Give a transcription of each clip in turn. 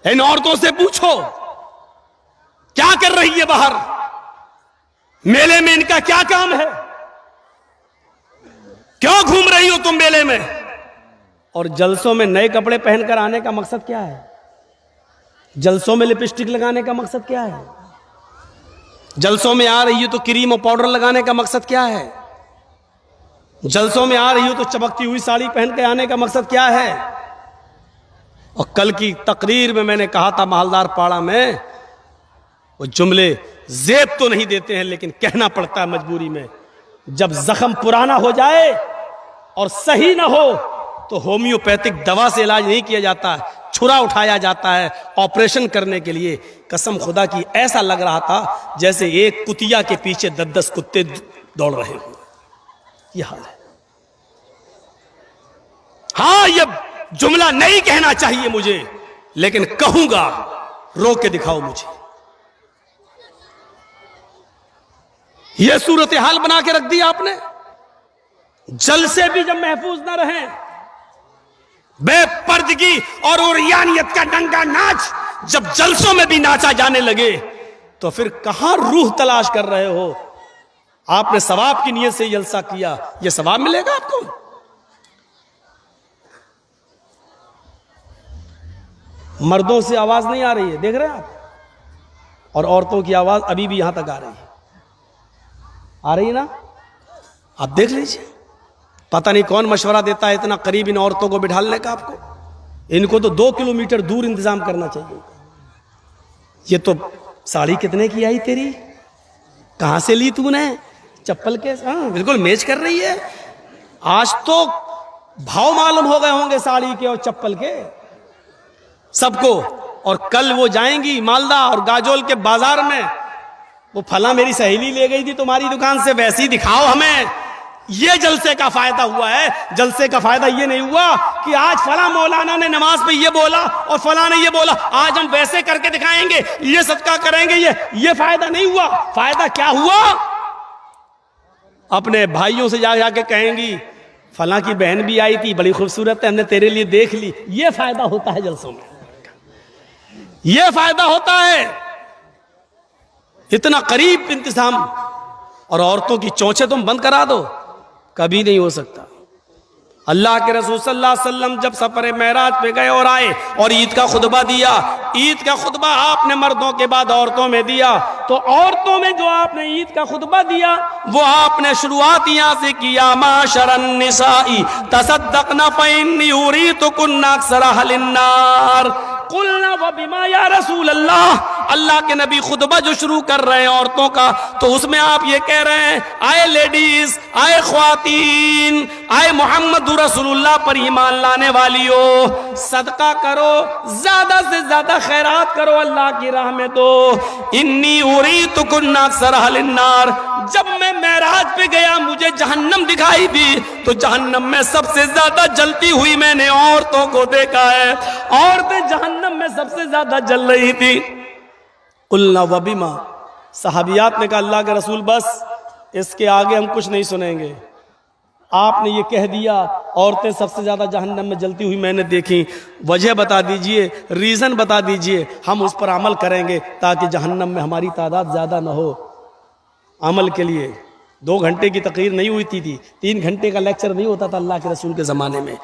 ان عورتوں سے پوچھو کیا کر رہی ہے باہر، میلے میں ان کا کیا کام ہے، کیوں گھوم رہی ہو تم میلے میں، اور جلسوں میں نئے کپڑے پہن کر آنے کا مقصد کیا ہے، جلسوں میں لپسٹک لگانے کا مقصد کیا ہے، جلسوں میں آ رہی ہو تو کریم اور پاؤڈر لگانے کا مقصد کیا ہے، جلسوں میں آ رہی ہو تو چمکتی ہوئی ساڑی پہن کے آنے کا مقصد کیا ہے۔ اور کل کی تقریر میں نے کہا تھا محلدار پاڑا میں، وہ جملے زیب تو نہیں دیتے ہیں لیکن کہنا پڑتا ہے مجبوری میں، جب زخم پرانا ہو جائے اور صحیح نہ ہو تو ہومیوپیتھک دوا سے علاج نہیں کیا جاتا، چھرا اٹھایا جاتا ہے آپریشن کرنے کے لیے۔ قسم خدا کی ایسا لگ رہا تھا جیسے ایک کتیا کے پیچھے 10 کتے دوڑ رہے ہوں، یہ حال ہے۔ ہاں یہ جملہ نہیں کہنا چاہیے مجھے، لیکن کہوں گا، رو کے دکھاؤ مجھے۔ یہ صورتحال بنا کے رکھ دی آپ نے۔ جلسے بھی جب محفوظ نہ رہیں، بے پردگی اور عریانیت کا ننگا ناچ جب جلسوں میں بھی ناچا جانے لگے تو پھر کہاں روح تلاش کر رہے ہو؟ آپ نے ثواب کی نیت سے جلسہ کیا، یہ ثواب ملے گا آپ کو؟ مردوں سے آواز نہیں آ رہی ہے، دیکھ رہے ہیں آپ، اور عورتوں کی آواز ابھی بھی یہاں تک آ رہی ہے نا؟ آپ دیکھ لیجئے، پتہ نہیں کون مشورہ دیتا ہے اتنا قریب ان عورتوں کو بٹھالنے کا آپ کو۔ ان کو تو 2 کلومیٹر دور انتظام کرنا چاہیے۔ یہ تو ساڑی کتنے کی آئی تیری، کہاں سے لی تو نے، چپل کے، ہاں بالکل میچ کر رہی ہے۔ آج تو بھاؤ معلوم ہو گئے ہوں گے ساڑی کے اور چپل کے سب کو، اور کل وہ جائیں گی مالدہ اور گاجول کے بازار میں، وہ پھلاں میری سہیلی لے گئی تھی تمہاری دکان سے، ویسی دکھاؤ ہمیں۔ یہ جلسے کا فائدہ ہوا ہے۔ جلسے کا فائدہ یہ نہیں ہوا کہ آج فلاں مولانا نے نماز پہ یہ بولا اور فلاں نے یہ بولا، آج ہم ویسے کر کے دکھائیں گے، یہ صدقہ کریں گے، یہ فائدہ نہیں ہوا۔ فائدہ کیا ہوا؟ اپنے بھائیوں سے جا کے کہیں گی فلاں کی بہن بھی آئی تھی، بڑی خوبصورت ہے، ہم نے تیرے لیے دیکھ لی۔ یہ فائدہ ہوتا ہے جلسوں میں، یہ فائدہ ہوتا ہے۔ اتنا قریب انتظام، اور عورتوں کی چونچیں تم بند کرا دو، کبھی نہیں ہو سکتا۔ اللہ کے رسول صلی اللہ علیہ وسلم جب سفر معراج پہ گئے اور آئے اور عید کا خطبہ دیا، عید کا خطبہ آپ نے مردوں کے بعد عورتوں میں دیا، تو عورتوں میں جو آپ نے عید کا خطبہ دیا وہ آپ نے شروعات یہاں سے کیا، معاشر النساء تصدقن فإنی أُوریتکن أکثر أہل النار قلنا وبما یا رسول اللہ۔ اللہ کے نبی خطبہ جو شروع کر رہے ہیں عورتوں کا، تو اس میں آپ یہ کہہ رہے ہیں، آئے لیڈیز، آئے خواتین، آئے محمد رسول اللہ پر ایمان لانے والیو، صدقہ کرو، زیادہ سے زیادہ خیرات کرو، اللہ کی راہ میں دو۔ انی اریتکن اکثر اہل النار۔ جب میں معراج پہ گیا مجھے جہنم دکھائی دی، تو جہنم میں سب سے زیادہ جلتی ہوئی میں نے عورتوں کو دیکھا ہے۔ عورتیں جہنم میں سب سے زیادہ جل رہی تھی۔ قلنا وبما، صحابیات نے کہا اللہ کے رسول بس اس کے آگے ہم کچھ نہیں سنیں گے، آپ نے یہ کہہ دیا عورتیں سب سے زیادہ جہنم میں جلتی ہوئی میں نے دیکھی، وجہ بتا دیجئے، ریزن بتا دیجئے، ہم اس پر عمل کریں گے تاکہ جہنم میں ہماری تعداد زیادہ نہ ہو۔ عمل کے لیے 2 گھنٹے کی تقریر نہیں ہوئی تھی، 3 گھنٹے کا لیکچر نہیں ہوتا تھا اللہ کے رسول کے زمانے میں۔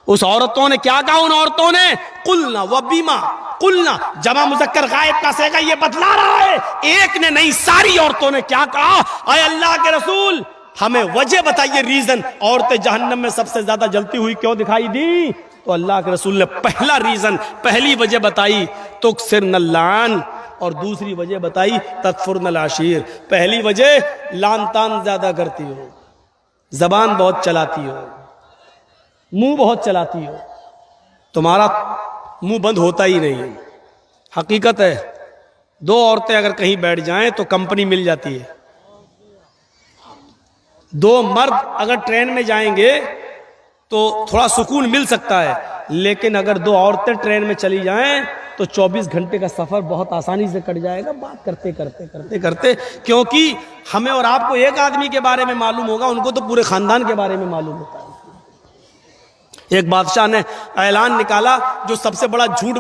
اس عورتوں نے کیا کہا؟ ان عورتوں نے قلنا وبما، قلنا جمع مذکر غائب کا صیغہ یہ بتلا رہا ہے، ایک نے نہیں ساری عورتوں نے کیا کہا؟ اے اللہ کے رسول ہمیں وجہ بتائیے، ریزن، عورتیں جہنم میں سب سے زیادہ جلتی ہوئی کیوں دکھائی دی؟ تو اللہ کے رسول نے پہلا ریزن، پہلی وجہ بتائی تکثرن اللعن، اور دوسری وجہ بتائی تکفرن العشیر۔ پہلی وجہ لان تان زیادہ کرتی ہو، زبان بہت چلاتی ہو، منہ بہت چلاتی ہو، تمہارا منہ بند ہوتا ہی نہیں ہے۔ حقیقت ہے 2 عورتیں اگر کہیں بیٹھ جائیں تو کمپنی مل جاتی ہے، 2 مرد اگر ٹرین میں جائیں گے تو تھوڑا سکون مل سکتا ہے، لیکن اگر 2 عورتیں ٹرین میں چلی جائیں تو 24 گھنٹے کا سفر بہت آسانی سے کٹ جائے گا، بات کرتے کرتے کرتے کرتے، کیونکہ ہمیں اور آپ کو ایک آدمی کے بارے میں معلوم ہوگا، ان کو تو پورے خاندان کے بارے میں معلوم ہوتا ہے۔ ایک بادشاہ نے اعلان نکالا جو سب سے بڑا جھوٹ